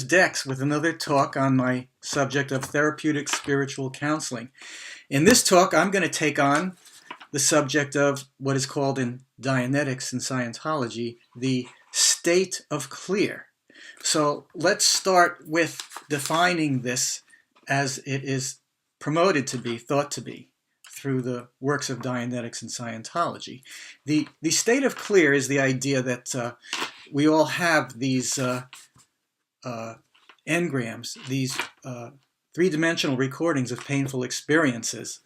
Dex with another talk on my subject of therapeutic spiritual counseling. In this talk, I'm going to take on the subject of what is called in Dianetics and Scientology, the state of clear. So let's start with defining this as it is promoted to be, thought to be, through the works of Dianetics and Scientology. The state of clear is the idea that we all have these engrams, these three-dimensional recordings of painful experiences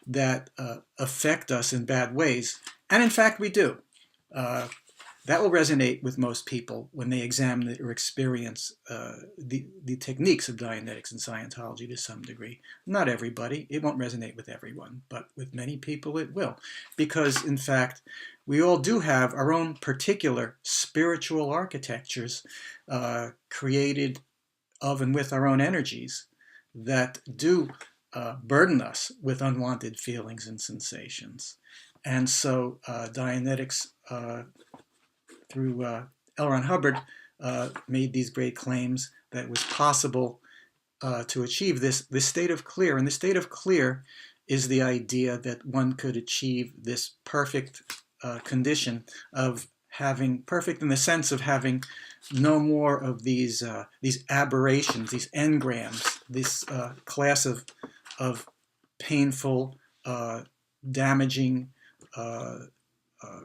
that affect us in bad ways. And in fact, we do. That will resonate with most people when they examine or experience the techniques of Dianetics and Scientology to some degree. Not everybody. It won't resonate with everyone, but with many people it will. Because, in fact, we all do have our own particular spiritual architectures created of and with our own energies that do burden us with unwanted feelings and sensations. And so Dianetics, through L. Ron Hubbard, made these great claims that it was possible to achieve this state of clear. And the state of clear is the idea that one could achieve this perfect condition of having, perfect in the sense of having no more of these aberrations, these engrams, this class of painful, damaging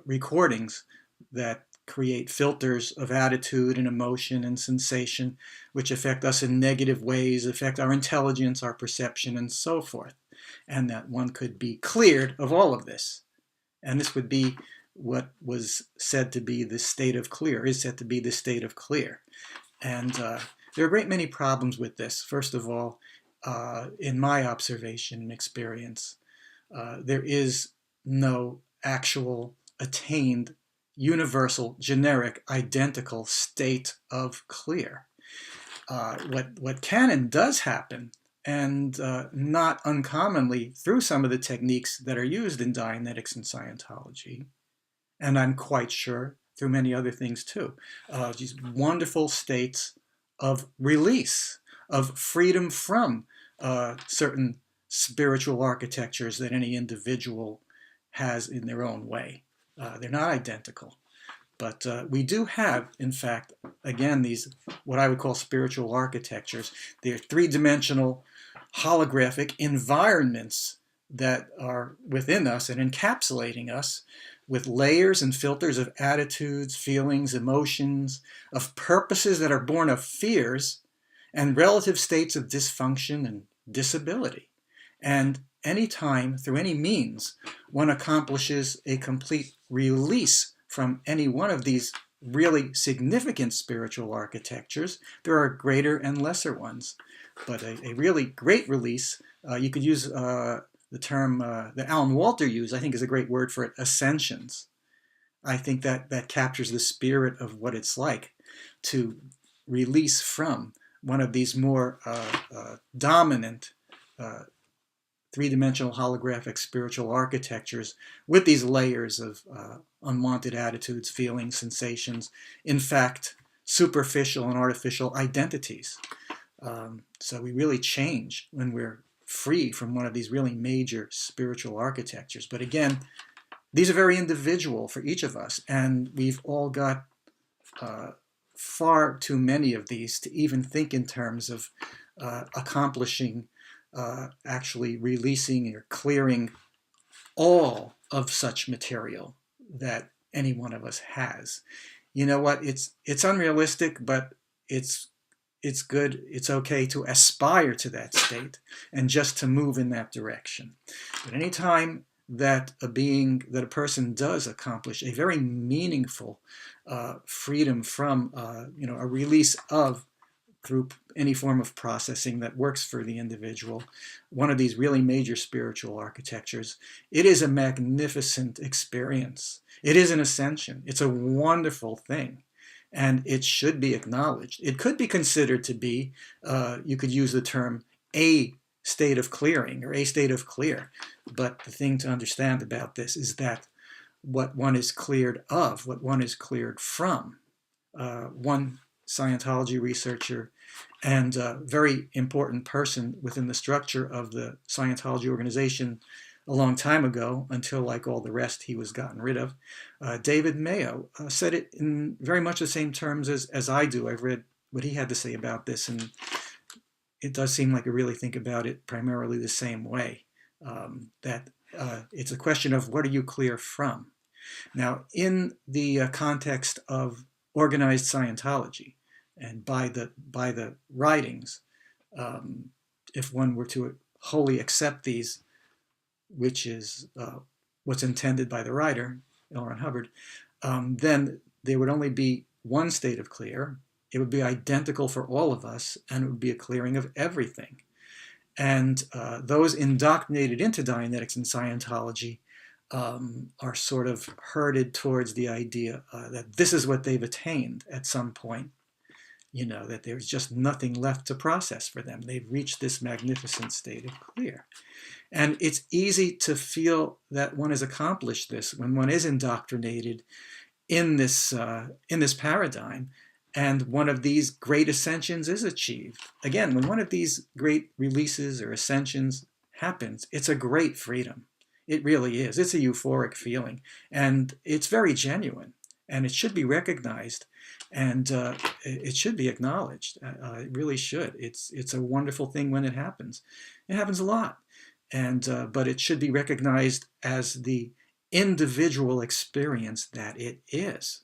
recordings that create filters of attitude and emotion and sensation, which affect us in negative ways, affect our intelligence, our perception, and so forth. And that one could be cleared of all of this. And this would be what was said to be the state of clear, is said to be the state of clear. And there are a great many problems with this. First of all, in my observation and experience, there is no actual attained universal, generic, identical state of clear. What can and does happen, and not uncommonly through some of the techniques that are used in Dianetics and Scientology, and I'm quite sure through many other things too, these wonderful states of release, of freedom from certain spiritual architectures that any individual has in their own way. They're not identical, but we do have, in fact, again, these what I would call spiritual architectures. They're three-dimensional holographic environments that are within us and encapsulating us with layers and filters of attitudes, feelings, emotions, of purposes that are born of fears and relative states of dysfunction and disability. And any time, through any means, one accomplishes a complete release from any one of these really significant spiritual architectures, there are greater and lesser ones. But a really great release, you could use the term that Alan Walter used, I think is a great word for it, ascensions. I think that captures the spirit of what it's like to release from one of these more dominant three-dimensional holographic spiritual architectures with these layers of unwanted attitudes, feelings, sensations, in fact, superficial and artificial identities. So we really change when we're free from one of these really major spiritual architectures. But again, these are very individual for each of us, and we've all got far too many of these to even think in terms of accomplishing, actually releasing or clearing all of such material that any one of us has. You know what? It's unrealistic, but it's good, it's okay to aspire to that state and just to move in that direction. But any time that a person does accomplish a very meaningful freedom from, a release of, through any form of processing that works for the individual, one of these really major spiritual architectures, it is a magnificent experience. It is an ascension. It's a wonderful thing. And it should be acknowledged. It could be considered to be, you could use the term, a state of clearing or a state of clear. But the thing to understand about this is that what one is cleared of, what one is cleared from, one Scientology researcher and a very important person within the structure of the Scientology organization a long time ago, until, like all the rest, he was gotten rid of. David Mayo said it in very much the same terms as I do. I've read what he had to say about this, and it does seem like I really think about it primarily the same way, that it's a question of what are you clear from? Now, in the context of organized Scientology, and by the writings, if one were to wholly accept these, which is what's intended by the writer, L. Ron Hubbard, then there would only be one state of clear. It would be identical for all of us, and it would be a clearing of everything. And those indoctrinated into Dianetics and Scientology are sort of herded towards the idea that this is what they've attained at some point, that there's just nothing left to process for them. They've reached this magnificent state of clear. And it's easy to feel that one has accomplished this when one is indoctrinated in this paradigm, and one of these great ascensions is achieved. Again, when one of these great releases or ascensions happens, it's a great freedom. It really is. It's a euphoric feeling, and it's very genuine, and it should be recognized, and it should be acknowledged. It really should. It's a wonderful thing when it happens. It happens a lot, and but it should be recognized as the individual experience that it is.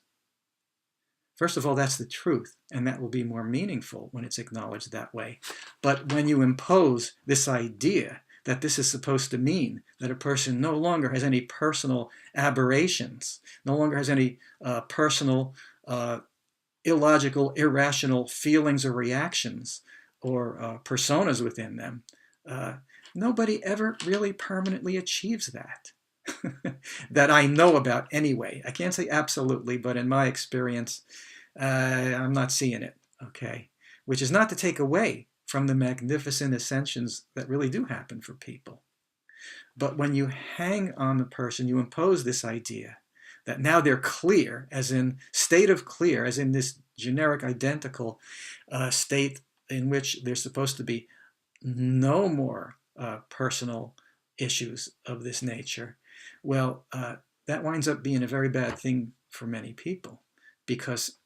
First of all, that's the truth, and that will be more meaningful when it's acknowledged that way. But when you impose this idea that this is supposed to mean that a person no longer has any personal aberrations, no longer has any personal, illogical, irrational feelings or reactions or personas within them, nobody ever really permanently achieves that. That I know about anyway. I can't say absolutely, but in my experience, I'm not seeing it, okay? Which is not to take away from the magnificent ascensions that really do happen for people. But when you hang on the person, you impose this idea that now they're clear, as in state of clear, as in this generic identical state in which there's supposed to be no more personal issues of this nature. Well, that winds up being a very bad thing for many people, because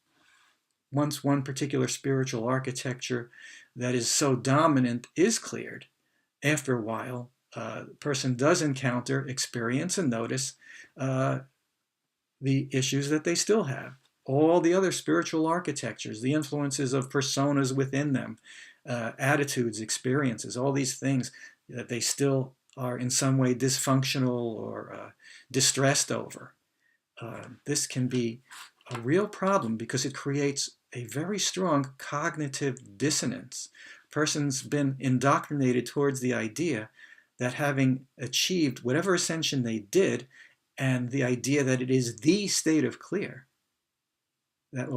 once one particular spiritual architecture that is so dominant is cleared, after a while, the person does encounter, experience, and notice the issues that they still have. All the other spiritual architectures, the influences of personas within them, attitudes, experiences, all these things that they still are in some way dysfunctional or distressed over. This can be a real problem because it creates a very strong cognitive dissonance. Person's been indoctrinated towards the idea that having achieved whatever ascension they did, and the idea that it is the state of clear, that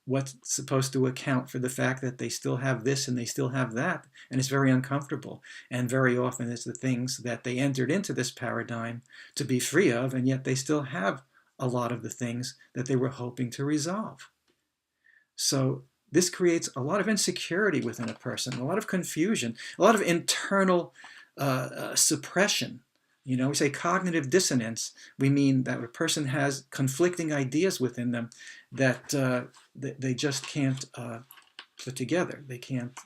what's supposed to account for the fact that they still have this and they still have that, and it's very uncomfortable. And very often it's the things that they entered into this paradigm to be free of, and yet they still have a lot of the things that they were hoping to resolve. So this creates a lot of insecurity within a person, a lot of confusion, a lot of internal suppression. We say cognitive dissonance. We mean that a person has conflicting ideas within them that they just can't put together. They can't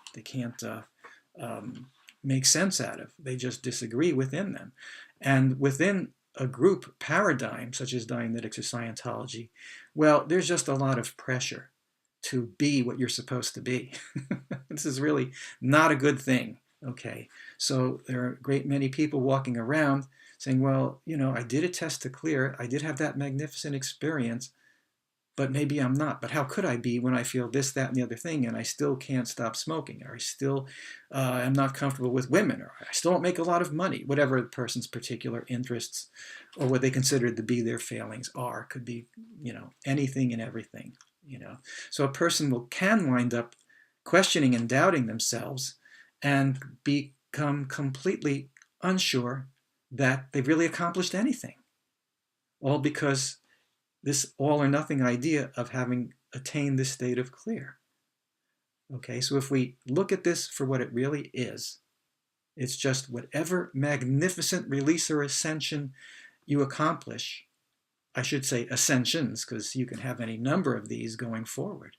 make sense out of. They just disagree within them. And within a group paradigm such as Dianetics or Scientology, well, there's just a lot of pressure to be what you're supposed to be. This is really not a good thing. Okay, so there are a great many people walking around saying, well, I did a test to clear, I did have that magnificent experience, but maybe I'm not. But how could I be when I feel this, that, and the other thing, and I still can't stop smoking, or I still am not comfortable with women, or I still don't make a lot of money, whatever the person's particular interests or what they consider to be their failings are. Could be, anything and everything, So a person can wind up questioning and doubting themselves and become completely unsure that they've really accomplished anything. All because this all or nothing idea of having attain this state of clear. Okay, so if we look at this for what it really is, it's just whatever magnificent release or ascension you accomplish. I should say ascensions, because you can have any number of these going forward.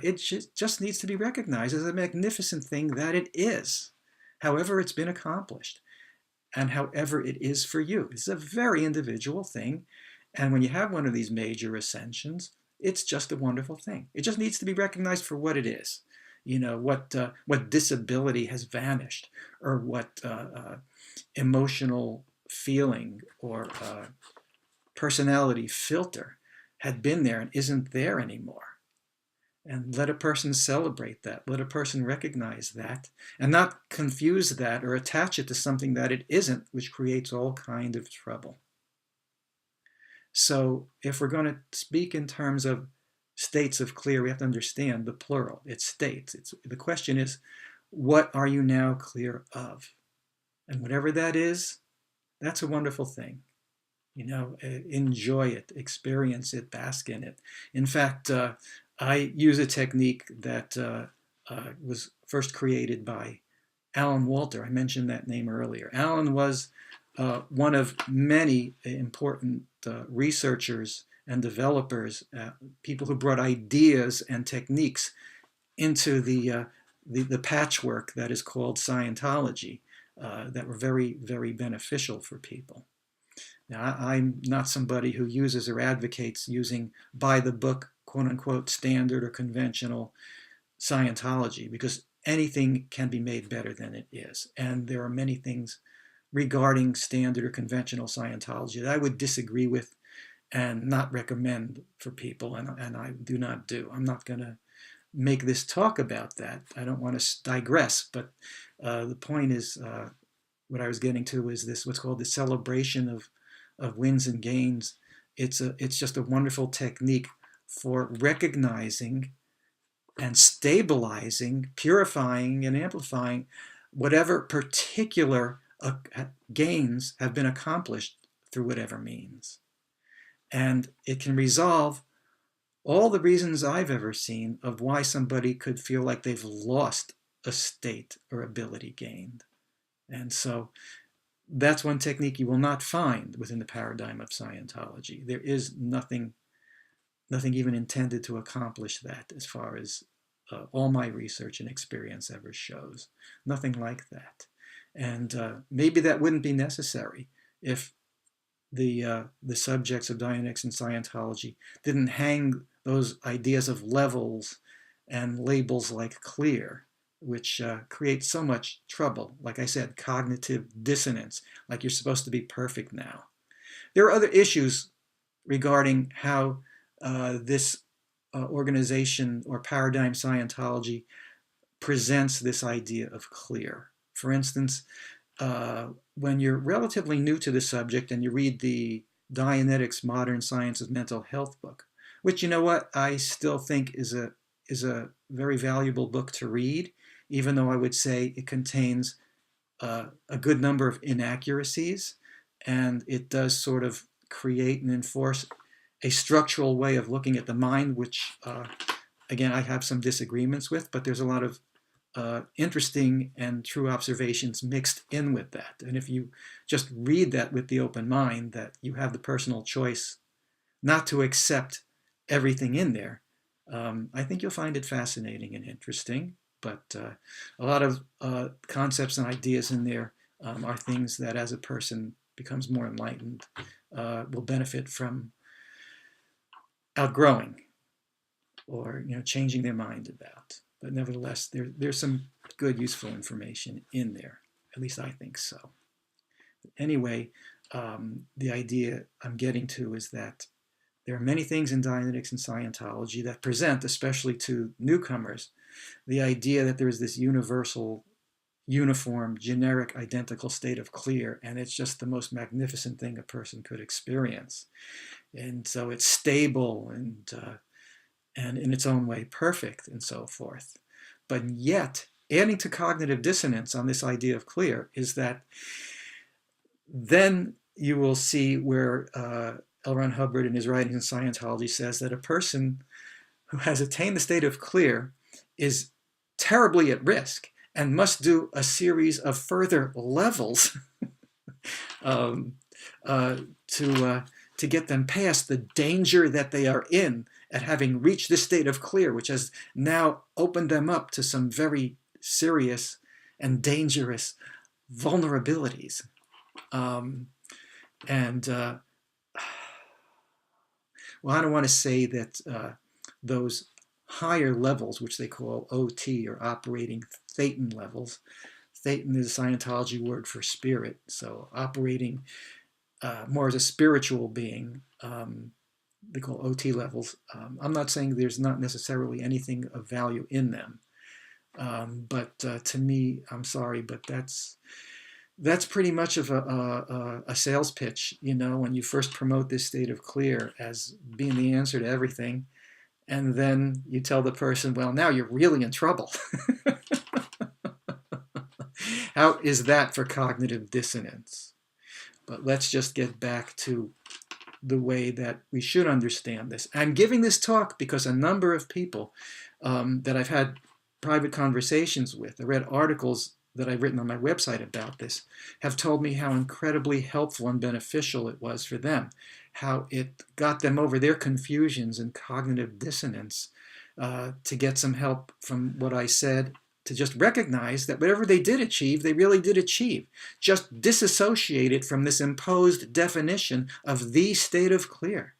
It just needs to be recognized as a magnificent thing that it is, however it's been accomplished, and however it is for you. It's a very individual thing, and when you have one of these major ascensions, it's just a wonderful thing. It just needs to be recognized for what it is. You know, what disability has vanished, or what emotional feeling or personality filter had been there and isn't there anymore. And let a person celebrate that. Let a person recognize that, and not confuse that or attach it to something that it isn't, which creates all kind of trouble. So if we're going to speak in terms of states of clear, we have to understand the plural. It's states. The question is, what are you now clear of? And whatever that is, that's a wonderful thing. You know, enjoy it, experience it, bask in it. In fact, I use a technique that was first created by Alan Walter. I mentioned that name earlier. Alan was one of many important researchers and developers, people who brought ideas and techniques into the patchwork that is called Scientology, that were very, very beneficial for people. Now, I'm not somebody who uses or advocates using by the book, quote unquote, standard or conventional Scientology, because anything can be made better than it is. And there are many things regarding standard or conventional Scientology that I would disagree with and not recommend for people, and I do not do. I'm not going to make this talk about that. I don't want to digress, but the point is, what I was getting to is this, what's called the celebration of wins and gains. It's just a wonderful technique for recognizing and stabilizing, purifying and amplifying whatever particular gains have been accomplished through whatever means. And it can resolve all the reasons I've ever seen of why somebody could feel like they've lost a state or ability gained. And so that's one technique you will not find within the paradigm of Scientology. There is nothing even intended to accomplish that, as far as all my research and experience ever shows. Nothing like that. And maybe that wouldn't be necessary if the subjects of Dianetics and Scientology didn't hang those ideas of levels and labels like clear, which create so much trouble. Like I said, cognitive dissonance, like you're supposed to be perfect now. There are other issues regarding how this organization or paradigm Scientology presents this idea of clear. For instance, when you're relatively new to the subject and you read the Dianetics Modern Science of Mental Health book, which, you know what, I still think is a very valuable book to read, even though I would say it contains a good number of inaccuracies, and it does sort of create and enforce a structural way of looking at the mind, which, again, I have some disagreements with, but there's a lot of interesting and true observations mixed in with that. And if you just read that with the open mind, that you have the personal choice not to accept everything in there, I think you'll find it fascinating and interesting. But a lot of concepts and ideas in there are things that, as a person becomes more enlightened, will benefit from outgrowing or changing their mind about. But nevertheless, there's some good, useful information in there. At least I think so. Anyway, the idea I'm getting to is that there are many things in Dianetics and Scientology that present, especially to newcomers, the idea that there is this universal, uniform, generic, identical state of clear, and it's just the most magnificent thing a person could experience. And so it's stable and in its own way perfect and so forth. But yet, adding to cognitive dissonance on this idea of clear is that then you will see where L. Ron Hubbard in his writings in Scientology says that a person who has attained the state of clear is terribly at risk and must do a series of further levels um, to get them past the danger that they are in at having reached this state of clear, which has now opened them up to some very serious and dangerous vulnerabilities. Well, I don't want to say that those higher levels, which they call OT or operating Thetan levels, Thetan is a Scientology word for spirit, so operating more as a spiritual being, they call OT levels. I'm not saying there's not necessarily anything of value in them, but to me, I'm sorry, but that's pretty much of a sales pitch, you know, when you first promote this state of clear as being the answer to everything, and then you tell the person, well, now you're really in trouble. How is that for cognitive dissonance? But let's just get back to the way that we should understand this. I'm giving this talk because a number of people that I've had private conversations with, I read articles that I've written on my website about this, have told me how incredibly helpful and beneficial it was for them, how it got them over their confusions and cognitive dissonance, to get some help from what I said, to just recognize that whatever they did achieve, they really did achieve. Just disassociate it from this imposed definition of the state of clear.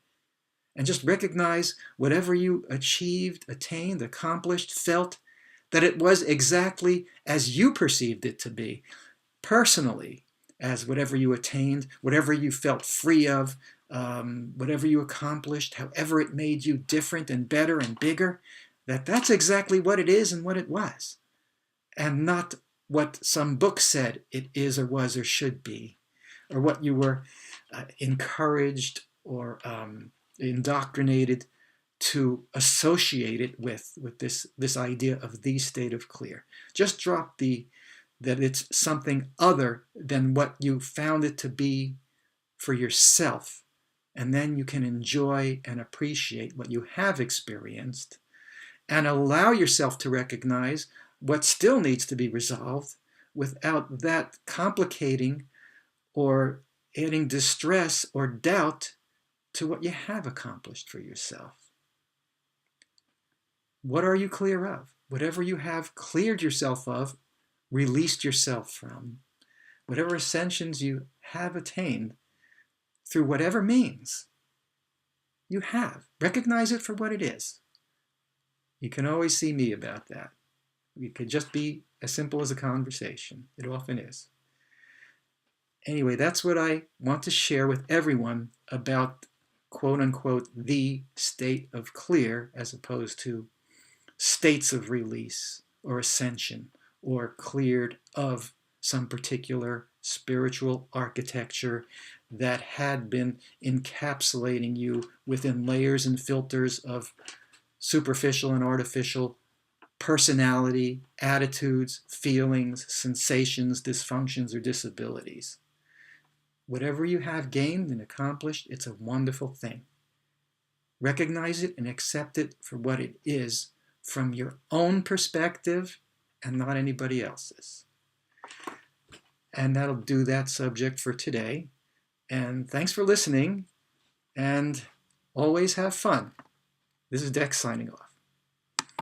And just recognize whatever you achieved, attained, accomplished, felt, that it was exactly as you perceived it to be, personally, as whatever you attained, whatever you felt free of, whatever you accomplished, however it made you different and better and bigger, that's exactly what it is and what it was, and not what some book said it is or was or should be, or what you were encouraged or indoctrinated to associate it with this idea of the state of clear. Just drop that it's something other than what you found it to be for yourself, and then you can enjoy and appreciate what you have experienced and allow yourself to recognize what still needs to be resolved without that complicating or adding distress or doubt to what you have accomplished for yourself. What are you clear of? Whatever you have cleared yourself of, released yourself from, whatever ascensions you have attained through whatever means you have, recognize it for what it is. You can always see me about that. It could just be as simple as a conversation. It often is. Anyway, that's what I want to share with everyone about, quote unquote, the state of clear, as opposed to states of release or ascension or cleared of some particular spiritual architecture that had been encapsulating you within layers and filters of superficial and artificial personality, attitudes, feelings, sensations, dysfunctions, or disabilities. Whatever you have gained and accomplished, it's a wonderful thing. Recognize it and accept it for what it is from your own perspective and not anybody else's. And that'll do that subject for today. And thanks for listening, and always have fun. This is Dex signing off.